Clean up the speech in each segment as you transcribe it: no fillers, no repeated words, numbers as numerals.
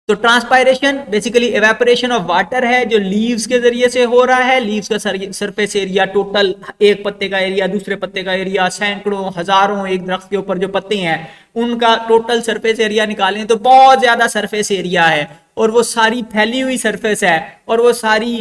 तो transpiration basically evaporation of water है जो लीव्स के जरिए से हो रहा है। लीव्स का सरफेस एरिया टोटल, एक पत्ते का एरिया, दूसरे पत्ते का एरिया, सैकड़ों हजारों एक दरख्त के ऊपर जो पत्ते हैं उनका टोटल सरफेस एरिया निकालें तो बहुत ज्यादा सरफेस एरिया है, और वो सारी फैली हुई सरफेस है, और वो सारी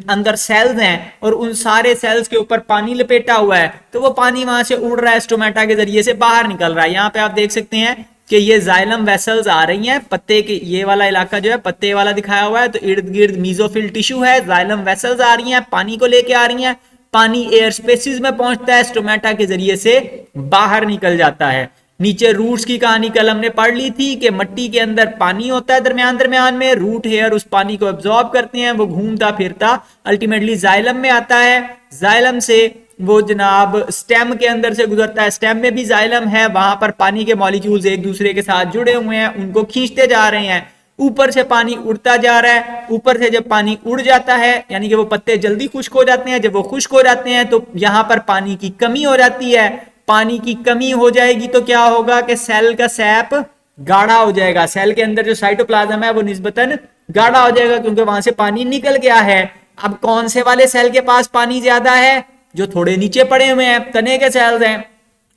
अंदर सेल्स हैं, और उन सारे सेल्स के ऊपर पानी लपेटा हुआ है, तो वो पानी वहां से उड़ रहा है, स्टोमेटा के जरिए से बाहर निकल रहा है। यहाँ पे आप देख सकते हैं कि ये जाइलम वेसल्स आ रही हैं, पत्ते के ये वाला इलाका जो है पत्ते वाला दिखाया हुआ है, तो इर्द गिर्द मीजोफिल टिश्यू है, जाइलम वेसल्स आ रही हैं, पानी को लेके आ रही हैं, पानी एयर स्पेसिस में पहुंचता है, स्टोमेटा के जरिए से बाहर निकल जाता है। नीचे रूट्स की कहानी कल हमने पढ़ ली थी कि मिट्टी के अंदर पानी होता है दरमियान दरमियान में, रूट हेयर उस पानी को एब्जॉर्ब करते हैं, वो घूमता फिरता अल्टीमेटली जाइलम में आता है, जाइलम से वो जनाब स्टेम के अंदर से गुजरता है, स्टेम में भी जाइलम है, वहां पर पानी के मॉलिक्यूल्स एक दूसरे के साथ जुड़े हुए हैं, उनको खींचते जा रहे हैं, ऊपर से पानी उड़ता जा रहा है, ऊपर से जब पानी उड़ जाता है यानी कि वो पत्ते जल्दी खुश्क हो जाते हैं, जब वो खुश्क हो जाते हैं तो यहां पर पानी की कमी हो जाती है, पानी की कमी हो जाएगी तो क्या होगा कि सेल का सैप गाढ़ा हो जाएगा, सेल के अंदर जो साइटोप्लाज्म है वो निस्बतन गाढ़ा हो जाएगा क्योंकि वहां से पानी निकल गया है। अब कौन से वाले सेल के पास पानी ज्यादा है? जो थोड़े नीचे पड़े हुए हैं, तने के सेल्स हैं,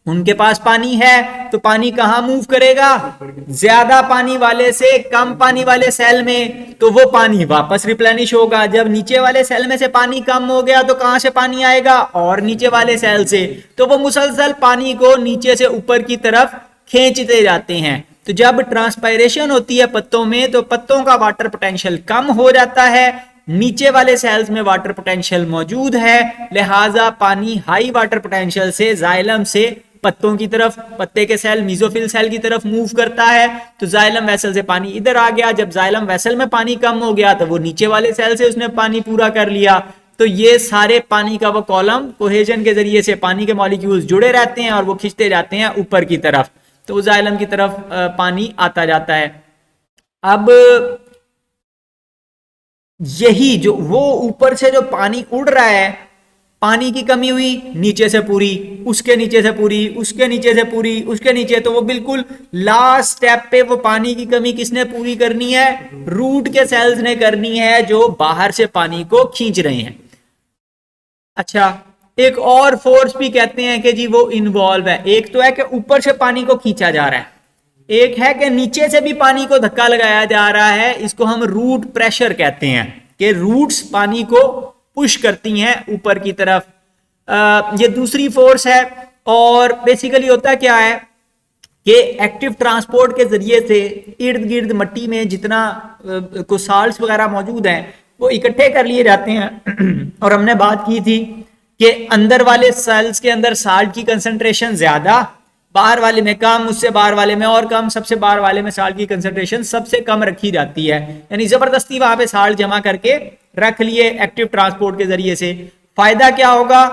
उनके पास पानी है, तो पानी कहां मूव करेगा? ज्यादा पानी वाले से कम पानी वाले सेल में, तो वो पानी वापस रिप्लेनिश होगा। जब नीचे वाले सेल में से पानी कम हो गया तो कहां से पानी आएगा? और नीचे वाले सेल से, तो वो मुसलसल पानी को नीचे से ऊपर की तरफ खींचते जाते हैं। तो जब ट्रांसपायरेशन होती है पत्तों में तो पत्तों का वाटर पोटेंशियल कम हो जाता है, नीचे वाले सेल्स में वाटर पोटेंशियल मौजूद है, लिहाजा पानी हाई वाटर पोटेंशियल से जाइलम से पत्तों की तरफ, पत्ते के सेल मीजोफिल सेल की तरफ मूव करता है, तो जाइलम वेसल से पानी इधर आ गया। जब जाइलम वेसल में पानी कम हो गया तो वो नीचे वाले सेल से उसने पानी पूरा कर लिया। तो ये सारे पानी का वो कॉलम कोहेजन के जरिए से पानी के मॉलिक्यूल्स जुड़े रहते हैं और वो खींचते जाते हैं ऊपर की तरफ, तो जाइलम की तरफ पानी आता जाता है। अब यही जो वो ऊपर से जो पानी उड़ रहा है, पानी की कमी हुई, नीचे से पूरी, उसके नीचे से पूरी, उसके नीचे से पूरी, उसके नीचे, तो वो बिल्कुल लास्ट स्टेप पे वो पानी की कमी किसने पूरी करनी है? रूट के सेल्स ने करनी है जो बाहर से पानी को खींच रहे हैं। अच्छा, एक और फोर्स भी कहते हैं कि जी वो इन्वॉल्व है। एक तो है कि ऊपर से पानी को खींचा जा रहा है, एक है कि नीचे से भी पानी को धक्का लगाया जा रहा है, इसको हम रूट प्रेशर कहते हैं कि रूट्स पानी को पुश करती हैं ऊपर की तरफ। ये दूसरी फोर्स है। और बेसिकली होता क्या है कि एक्टिव ट्रांसपोर्ट के जरिए से इर्द गिर्द मिट्टी में जितना को साल्ट्स वगैरह मौजूद हैं वो इकट्ठे कर लिए जाते हैं और हमने बात की थी कि अंदर वाले सेल्स के अंदर साल्ट की कंसंट्रेशन ज्यादा, बाहर वाले में कम, उससे बाहर वाले में और कम, सबसे बाहर वाले में साल्ट की कंसंट्रेशन सबसे कम रखी जाती है, यानी जबरदस्ती वहां पे साल्ट जमा करके रख लिए एक्टिव ट्रांसपोर्ट के जरिए से। फायदा क्या होगा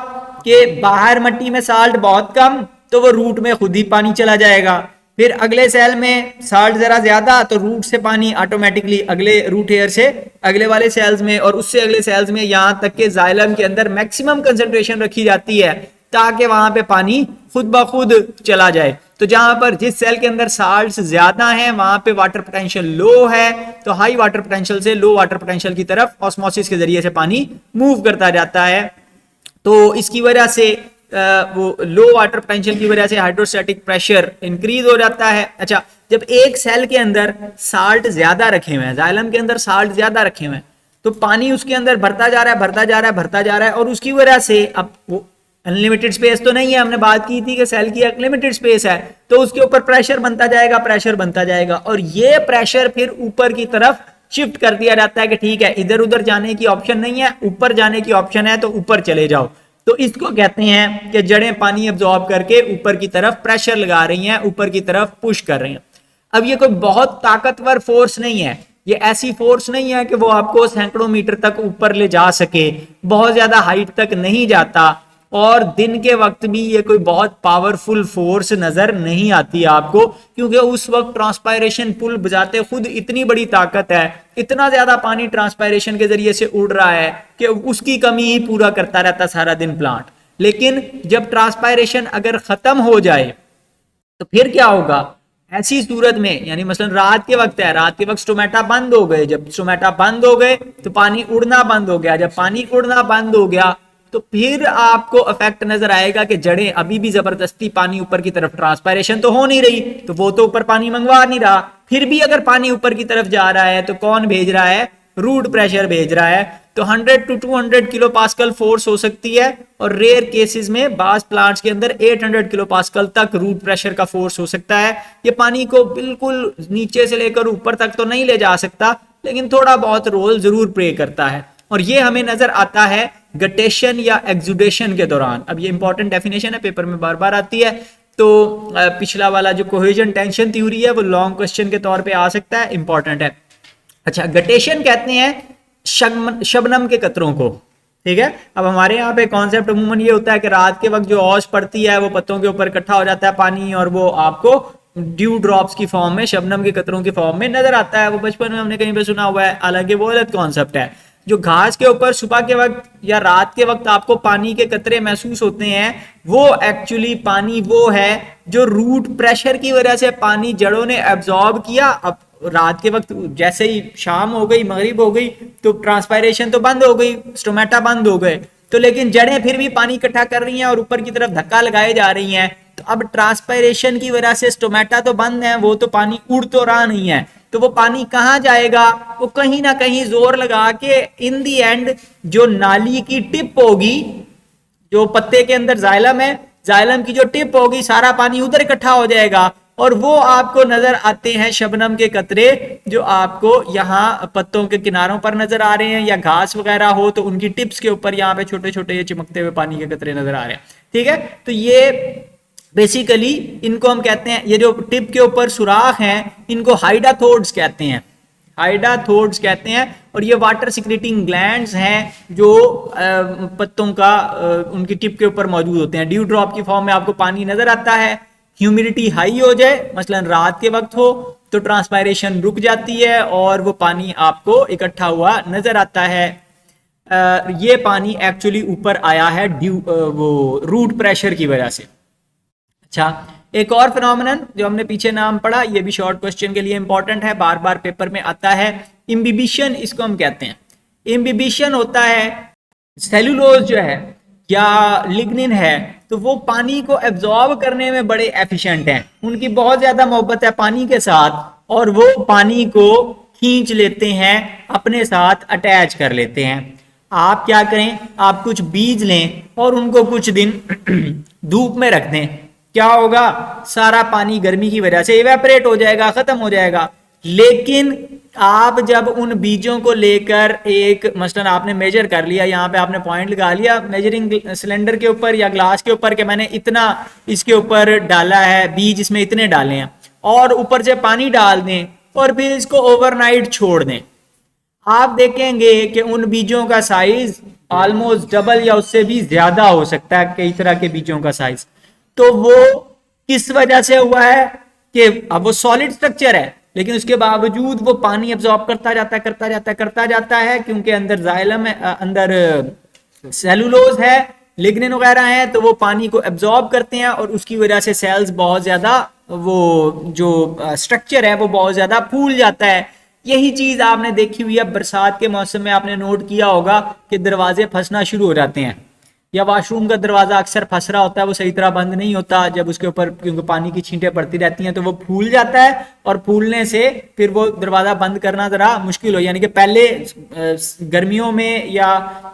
कि बाहर मिट्टी में साल्ट बहुत कम तो वो रूट में खुद ही पानी चला जाएगा, फिर अगले सेल में साल्ट जरा ज्यादा तो रूट से पानी ऑटोमेटिकली अगले रूट हेयर से अगले वाले सेल्स में और उससे अगले सेल्स में, यहां तक के जाइलम के अंदर मैक्सिमम कंसंट्रेशन रखी जाती है ताकि वहां पे पानी खुद ब खुद चला जाए। तो जहां पर जिस सेल के अंदर साल्ट्स ज्यादा हैं वहां पे वाटर पोटेंशियल लो है, तो हाई वाटर पोटेंशियल से लो वाटर पोटेंशियल की तरफ ऑस्मोसिस के जरिए से पानी मूव करता जाता है। तो इसकी वजह से वो लो वाटर पोटेंशियल की वजह से हाइड्रोस्टैटिक प्रेशर इंक्रीज हो जाता है। अच्छा, जब एक सेल के अंदर साल्ट ज्यादा रखे हुए हैं, जाइलम के अंदर साल्ट ज्यादा रखे हुए हैं, तो पानी उसके अंदर भरता जा रहा है, भरता जा रहा है, भरता जा रहा है, और उसकी वजह से अब वो अनलिमिटेड स्पेस तो नहीं है, हमने बात की थी कि सेल की अनलिमिटेड स्पेस है, तो उसके ऊपर प्रेशर बनता जाएगा, प्रेशर बनता जाएगा, और ये प्रेशर फिर ऊपर की तरफ शिफ्ट कर दिया जाता है कि ठीक है इधर उधर जाने की ऑप्शन नहीं है, ऊपर जाने की ऑप्शन है, तो ऊपर चले जाओ। तो इसको कहते हैं कि जड़ें पानी अब्जॉर्ब करके ऊपर की तरफ प्रेशर लगा रही हैं, ऊपर की तरफ पुश कर रही हैं। अब ये कोई बहुत ताकतवर फोर्स नहीं है, ये ऐसी फोर्स नहीं है कि वो आपको सैकड़ों मीटर तक ऊपर ले जा सके, बहुत ज्यादा हाइट तक नहीं जाता, और दिन के वक्त भी ये कोई बहुत पावरफुल फोर्स नजर नहीं आती आपको, क्योंकि उस वक्त ट्रांसपायरेशन पुल बजाते खुद इतनी बड़ी ताकत है, इतना ज्यादा पानी ट्रांसपायरेशन के जरिए से उड़ रहा है कि उसकी कमी ही पूरा करता रहता सारा दिन प्लांट। लेकिन जब ट्रांसपायरेशन अगर खत्म हो जाए तो फिर क्या होगा? ऐसी सूरत में, यानी मसलन रात के वक्त है, रात के वक्त स्टोमेटा बंद हो गए, जब स्टोमेटा बंद हो गए तो पानी उड़ना बंद हो गया, जब पानी उड़ना बंद हो गया तो फिर आपको इफेक्ट नजर आएगा कि जड़ें अभी भी जबरदस्ती पानी ऊपर की तरफ, ट्रांसपायरेशन तो हो नहीं रही, तो वो तो ऊपर पानी मंगवा नहीं रहा, फिर भी अगर पानी ऊपर की तरफ जा रहा है तो कौन भेज रहा है, रूट प्रेशर भेज रहा है। तो 100 to 200 किलो पास्कल फोर्स हो सकती है, और रेयर केसेस में बास प्लांट्स के अंदर 800 किलो पास्कल तक रूट प्रेशर का फोर्स हो सकता है। ये पानी को बिल्कुल नीचे से लेकर ऊपर तक तो नहीं ले जा सकता, लेकिन थोड़ा बहुत रोल जरूर प्ले करता है, और ये हमें नजर आता है गटेशन या एक्सुडेशन के दौरान। अब ये इंपॉर्टेंट डेफिनेशन है, पेपर में बार बार आती है, तो पिछला वाला जो कोहेजन टेंशन थ्योरी है वो लॉन्ग क्वेश्चन के तौर पे आ सकता है, इंपॉर्टेंट है। अच्छा, गटेशन कहते हैं शबनम के कतरों को, ठीक है। अब हमारे यहाँ पे कॉन्सेप्ट अमूमन ये होता है कि रात के वक्त जो औश पड़ती है वो पत्तों के ऊपर इकट्ठा हो जाता है पानी, और वो आपको ड्यू ड्रॉप्स की फॉर्म में, शबनम के कतरों की फॉर्म में नजर आता है। वो बचपन में हमने कहीं पे सुना हुआ है, हालांकि वो गलत कॉन्सेप्ट है। जो घास के ऊपर सुबह के वक्त या रात के वक्त आपको पानी के कतरे महसूस होते हैं, वो एक्चुअली पानी वो है जो रूट प्रेशर की वजह से पानी जड़ों ने एब्जॉर्ब किया। अब रात के वक्त जैसे ही शाम हो गई, मगरिब हो गई, तो ट्रांसपायरेशन तो बंद हो गई, स्टोमेटा बंद हो गए, तो लेकिन जड़ें फिर भी पानी इकट्ठा कर रही हैं और ऊपर की तरफ धक्का लगाए जा रही हैं। तो अब ट्रांसपायरेशन की वजह से स्टोमेटा तो बंद है, वो तो पानी उड़ तो रहा नहीं है, तो वो पानी कहाँ जाएगा, वो कहीं ना कहीं जोर लगा के इन दी एंड जो नाली की टिप होगी, जो पत्ते के अंदर जाइलम है, जाइलम की जो टिप होगी, सारा पानी उधर इकट्ठा हो जाएगा, और वो आपको नजर आते हैं शबनम के कतरे, जो आपको यहाँ पत्तों के किनारों पर नजर आ रहे हैं, या घास वगैरह हो तो उनकी टिप्स के ऊपर यहाँ पे छोटे छोटे ये चिमकते हुए पानी के कतरे नजर आ रहे हैं, ठीक है। तो ये बेसिकली इनको हम कहते हैं, ये जो टिप के ऊपर सुराख हैं इनको हाइडाथोड्स कहते हैं, हाइडाथोड्स कहते हैं, और ये वाटर सिक्रेटिंग ग्लैंड्स हैं जो पत्तों का उनकी टिप के ऊपर मौजूद होते हैं। ड्यू ड्रॉप की फॉर्म में आपको पानी नजर आता है। ह्यूमिडिटी हाई हो जाए, मसलन रात के वक्त हो, तो ट्रांसपायरेशन रुक जाती है और वो पानी आपको इकट्ठा हुआ नजर आता है। ये पानी एक्चुअली ऊपर आया है वो रूट प्रेशर की वजह से। अच्छा, एक और फिनोमेनन जो हमने पीछे नाम पढ़ा, ये भी शॉर्ट क्वेश्चन के लिए इंपॉर्टेंट है, बार बार पेपर में आता है, इम्बिबिशन इसको हम कहते हैं। इम्बिबिशन होता है, सेलुलोज जो है या लिग्निन है, तो वो पानी को एब्जॉर्ब करने में बड़े एफिशिएंट हैं, उनकी बहुत ज्यादा मोहब्बत है पानी के साथ, और वो पानी को खींच लेते हैं, अपने साथ अटैच कर लेते हैं। आप क्या करें, आप कुछ बीज लें और उनको कुछ दिन धूप में रख दें, क्या होगा, सारा पानी गर्मी की वजह से इवेपोरेट हो जाएगा, खत्म हो जाएगा। लेकिन आप जब उन बीजों को लेकर एक, मसलन आपने मेजर कर लिया, यहाँ पे आपने पॉइंट लगा लिया मेजरिंग सिलेंडर के ऊपर या ग्लास के ऊपर कि मैंने इतना इसके ऊपर डाला है बीज, इसमें इतने डाले हैं, और ऊपर से पानी डाल दें और फिर इसको ओवरनाइट छोड़ दें, आप देखेंगे कि उन बीजों का साइज ऑलमोस्ट डबल या उससे भी ज्यादा हो सकता है, कई तरह के बीजों का साइज। तो वो किस वजह से हुआ है कि अब वो सॉलिड स्ट्रक्चर है, लेकिन उसके बावजूद वो पानी एब्जॉर्ब करता जाता है, क्योंकि अंदर जाइलम है, अंदर सेलुलोज है, लिग्निन वगैरह है, तो वो पानी को एब्जॉर्ब करते हैं, और उसकी वजह से सेल्स बहुत ज्यादा, वो जो स्ट्रक्चर है वो बहुत ज्यादा फूल जाता है। यही चीज आपने देखी हुई है बरसात के मौसम में, आपने नोट किया होगा कि दरवाजे फंसना शुरू हो जाते हैं, या वॉशरूम का दरवाजा अक्सर फंस रहा होता है, वो सही तरह बंद नहीं होता, जब उसके ऊपर क्योंकि पानी की छींटें पड़ती रहती हैं तो वो फूल जाता है, और फूलने से फिर वो दरवाजा बंद करना जरा मुश्किल हो, यानी कि पहले गर्मियों में या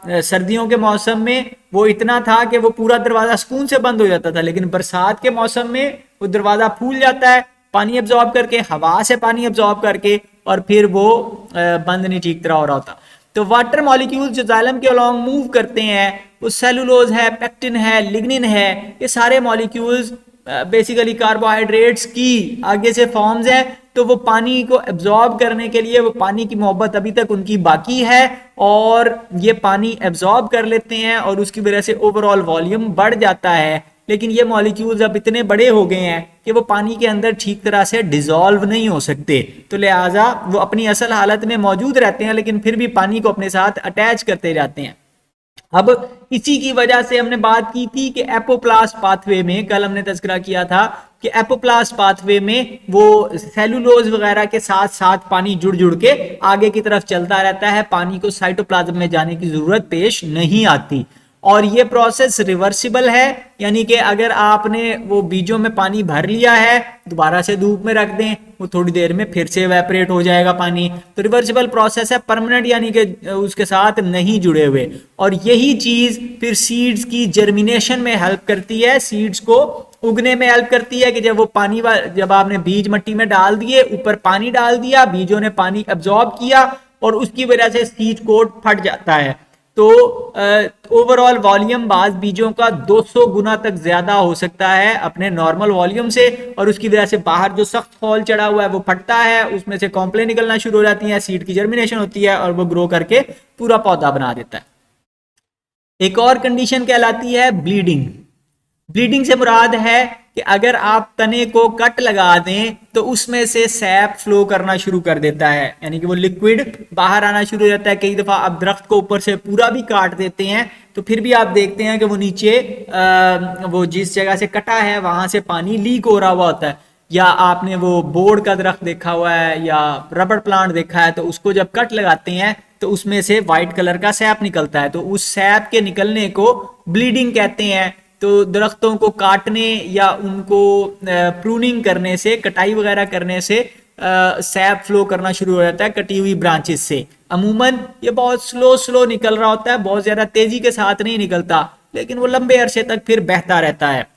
सर्दियों के मौसम में वो इतना था कि वो पूरा दरवाजा सुकून से बंद हो जाता था, लेकिन बरसात के मौसम में वो दरवाजा फूल जाता है पानी एब्जॉर्ब करके, हवा से पानी एब्जॉर्ब करके, और फिर वो बंद नहीं ठीक तरह हो रहा होता। तो वाटर मॉलिक्यूल्स जो जाइलम के अलोंग मूव करते हैं, वो सेलुलोज है, पेक्टिन है, लिग्निन है, ये सारे मॉलिक्यूल्स बेसिकली कार्बोहाइड्रेट्स की आगे से फॉर्म्स हैं, तो वो पानी को एब्जॉर्ब करने के लिए, वो पानी की मोहब्बत अभी तक उनकी बाकी है, और ये पानी एब्जॉर्ब कर लेते हैं, और उसकी वजह से ओवरऑल वॉल्यूम बढ़ जाता है। लेकिन ये मॉलिक्यूल्स अब इतने बड़े हो गए हैं कि वो पानी के अंदर ठीक तरह से डिसॉल्व नहीं हो सकते, तो लिहाजा वो अपनी असल हालत में मौजूद रहते हैं, लेकिन फिर भी पानी को अपने साथ अटैच करते जाते हैं। अब इसी की वजह से हमने बात की थी कि एपोप्लास्ट पाथवे में, कल हमने तज़किरा किया था कि एपोप्लास्ट पाथवे में वो सेलुलोज वगैरह के साथ साथ पानी जुड़ जुड़ के आगे की तरफ चलता रहता है, पानी को साइटोप्लाज्म में जाने की जरूरत पेश नहीं आती। और ये प्रोसेस रिवर्सिबल है, यानी कि अगर आपने वो बीजों में पानी भर लिया है, दोबारा से धूप में रख दें, वो थोड़ी देर में फिर से इवेपोरेट हो जाएगा पानी। तो रिवर्सिबल प्रोसेस है, परमानेंट यानी कि उसके साथ नहीं जुड़े हुए। और यही चीज फिर सीड्स की जर्मिनेशन में हेल्प करती है, सीड्स को उगने में हेल्प करती है कि जब वो पानी जब आपने बीज मट्टी में डाल दिए, ऊपर पानी डाल दिया, बीजों ने पानी एब्जॉर्ब किया और उसकी वजह से सीड कोट फट जाता है। तो ओवरऑल वॉल्यूम बाज बीजों का 200 गुना तक ज्यादा हो सकता है अपने नॉर्मल वॉल्यूम से, और उसकी वजह से बाहर जो सख्त फॉल चढ़ा हुआ है वो फटता है, उसमें से कॉम्प्ले निकलना शुरू हो जाती हैं, सीड की जर्मिनेशन होती है और वो ग्रो करके पूरा पौधा बना देता है। एक और कंडीशन कहलाती है ब्लीडिंग। ब्लीडिंग से मुराद है कि अगर आप तने को कट लगा दें तो उसमें से सैप फ्लो करना शुरू कर देता है, यानी कि वो लिक्विड बाहर आना शुरू हो जाता है। कई दफा आप दरख्त को ऊपर से पूरा भी काट देते हैं तो फिर भी आप देखते हैं कि वो नीचे वो जिस जगह से कटा है वहां से पानी लीक हो रहा हुआ होता है। या आपने वो बोर्ड का दरख्त देखा हुआ है या रबड़ प्लांट देखा है, तो उसको जब कट लगाते हैं तो उसमें से व्हाइट कलर का सैप निकलता है, तो उस सैप के निकलने को ब्लीडिंग कहते हैं। तो दरख्तों को काटने या उनको प्रूनिंग करने से, कटाई वगैरह करने से सैप फ्लो करना शुरू हो जाता है कटी हुई ब्रांचेस से। अमूमन ये बहुत स्लो निकल रहा होता है, बहुत ज्यादा तेजी के साथ नहीं निकलता, लेकिन वो लंबे अरसे तक फिर बहता रहता है।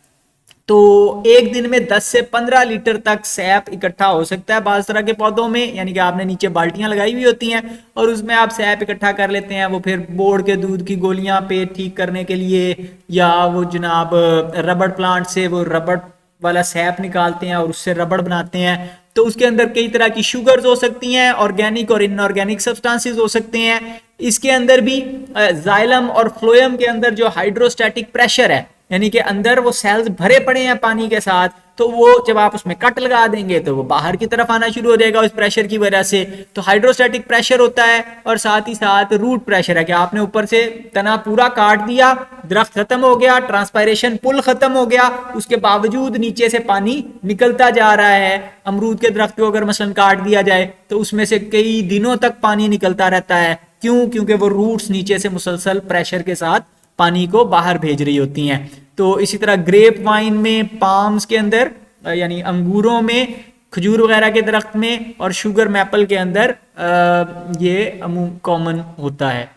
तो एक दिन में 10 से 15 लीटर तक सैप इकट्ठा हो सकता है बाज तरह के पौधों में, यानी कि आपने नीचे बाल्टियां लगाई हुई होती हैं और उसमें आप सैप इकट्ठा कर लेते हैं। वो फिर बोर्ड के दूध की गोलियां पे ठीक करने के लिए, या वो जनाब रबड़ प्लांट से वो रबड़ वाला सैप निकालते हैं और उससे रबड़ बनाते हैं। तो उसके अंदर कई तरह की शुगर्स हो सकती हैं, ऑर्गेनिक और इनऑर्गेनिक सब्सटेंसेस हो सकते हैं। इसके अंदर भी जाइलम और फ्लोएम के अंदर जो हाइड्रोस्टैटिक प्रेशर है, यानी कि अंदर वो सेल्स भरे पड़े हैं पानी के साथ, तो वो जब आप उसमें कट लगा देंगे तो वो बाहर की तरफ आना शुरू हो जाएगा उस प्रेशर की वजह से। तो हाइड्रोस्टैटिक प्रेशर होता है और साथ ही साथ रूट प्रेशर है कि आपने ऊपर से तना पूरा काट दिया, दरख्त खत्म हो गया, ट्रांसपायरेशन पुल खत्म हो गया, उसके बावजूद नीचे से पानी निकलता जा रहा है। अमरूद के दरख्त को अगर मसलन काट दिया जाए तो उसमें से कई दिनों तक पानी निकलता रहता है। क्यों? क्योंकि वो रूट्स नीचे से मुसलसल प्रेशर के साथ पानी को बाहर भेज रही होती हैं। तो इसी तरह ग्रेप वाइन में, पाम्स के अंदर यानी अंगूरों में, खजूर वगैरह के दरख्त में और शुगर मैपल के अंदर ये कॉमन होता है।